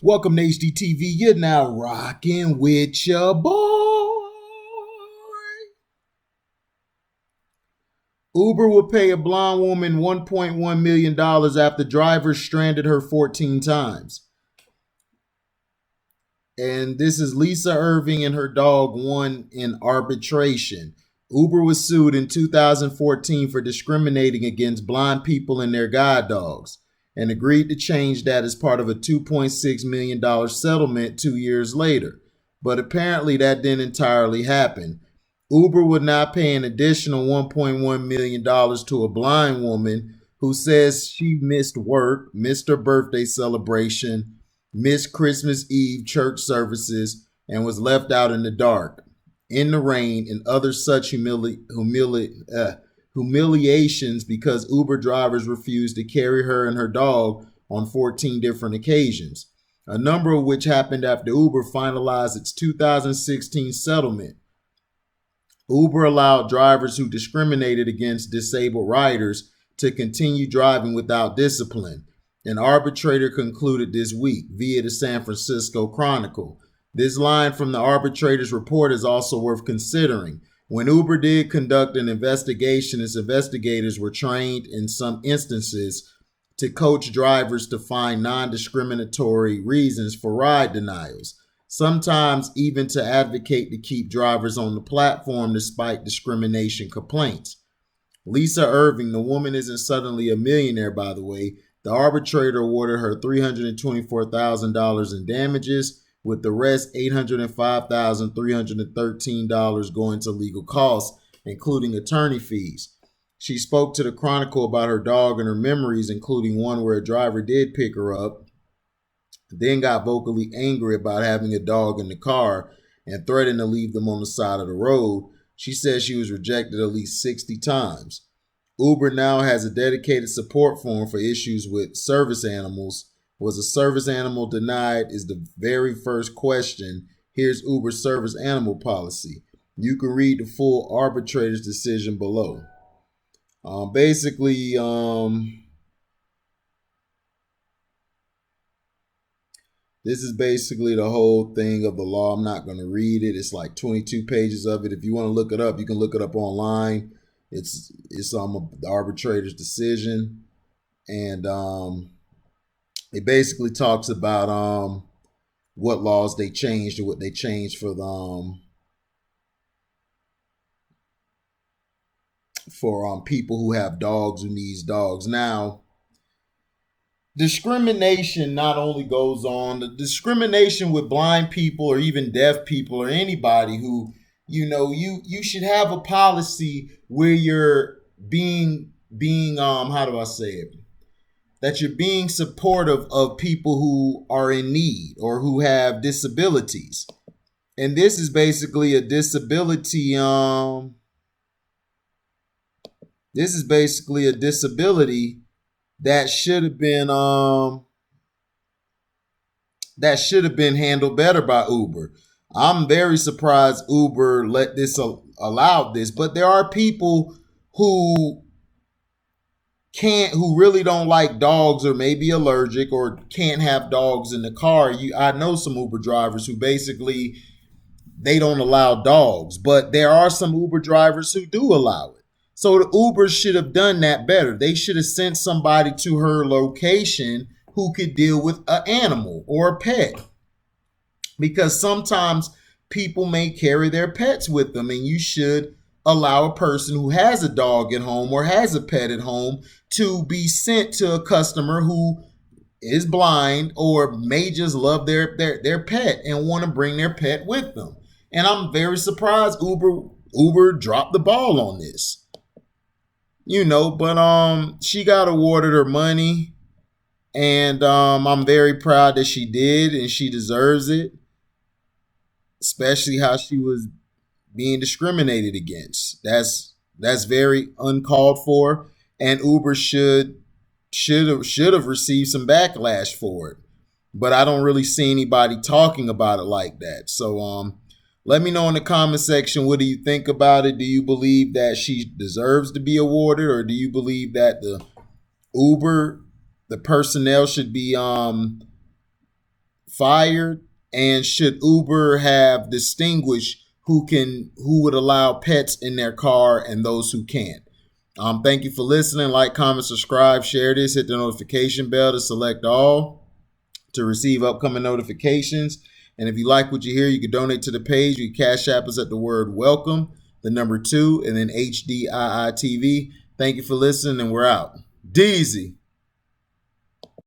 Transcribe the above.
Welcome to HDTV. You're now rocking with your boy. Uber will pay a blonde woman $1.1 million after drivers stranded her 14 times. And this is Lisa Irving and her dog won in arbitration. Uber was sued in 2014 for discriminating against blind people and their guide dogs and agreed to change that as part of a $2.6 million settlement 2 years later. But apparently that didn't entirely happen. Uber would not pay an additional $1.1 million to a blind woman who says she missed work, missed her birthday celebration, missed Christmas Eve church services, and was left out in the dark, in the rain, and other such humiliations because Uber drivers refused to carry her and her dog on 14 different occasions, a number of which happened after Uber finalized its 2016 settlement. Uber allowed drivers who discriminated against disabled riders to continue driving without discipline. An arbitrator concluded this week via the San Francisco Chronicle. This line from the arbitrator's report is also worth considering. When Uber did conduct an investigation, its investigators were trained in some instances to coach drivers to find non-discriminatory reasons for ride denials, sometimes even to advocate to keep drivers on the platform despite discrimination complaints. Lisa Irving, the woman isn't suddenly a millionaire, by the way. The arbitrator awarded her $324,000 in damages, with the rest $805,313 going to legal costs, including attorney fees. She spoke to the Chronicle about her dog and her memories, including one where a driver did pick her up, then got vocally angry about having a dog in the car and threatened to leave them on the side of the road. She says she was rejected at least 60 times. Uber now has a dedicated support form for issues with service animals. Was a service animal denied is the very first question. Here's Uber's service animal policy. You can read the full arbitrator's decision below. Basically, this is basically the whole thing of the law. I'm not going to read it. It's like 22 pages of it. If you want to look it up, you can look it up online. It's the arbitrator's decision, and it basically talks about what laws they changed or what they changed for the people who have dogs, who needs dogs. Now, discrimination not only goes on, the discrimination with blind people or even deaf people or anybody who, you should have a policy where you're being how do I say it? That you're being supportive of people who are in need or who have disabilities. And this is basically a disability that should have been handled better by Uber. I'm very surprised Uber allowed this, but there are people who really don't like dogs or maybe allergic or can't have dogs in the car. I know some Uber drivers who basically they don't allow dogs, but there are some Uber drivers who do allow it. So the Uber should have done that better. They should have sent somebody to her location who could deal with an animal or a pet. Because sometimes people may carry their pets with them, and you should allow a person who has a dog at home or has a pet at home to be sent to a customer who is blind or may just love their pet and want to bring their pet with them. And I'm very surprised Uber dropped the ball on this. But she got awarded her money, and I'm very proud that she did, and she deserves it, especially how she was being discriminated against. That's very uncalled for, and Uber should have received some backlash for it. But I don't really see anybody talking about it like that. So let me know in the comment section, what do you think about it? Do you believe that she deserves to be awarded, or do you believe that the personnel should be fired? And should Uber have distinguished who would allow pets in their car and those who can't? Thank you for listening. Like, comment, subscribe, share this, hit the notification bell to select all to receive upcoming notifications. And if you like what you hear, you can donate to the page. You can Cash App us at the word welcome, the number 2, and then HDIITV. Thank you for listening, and we're out. Deezy.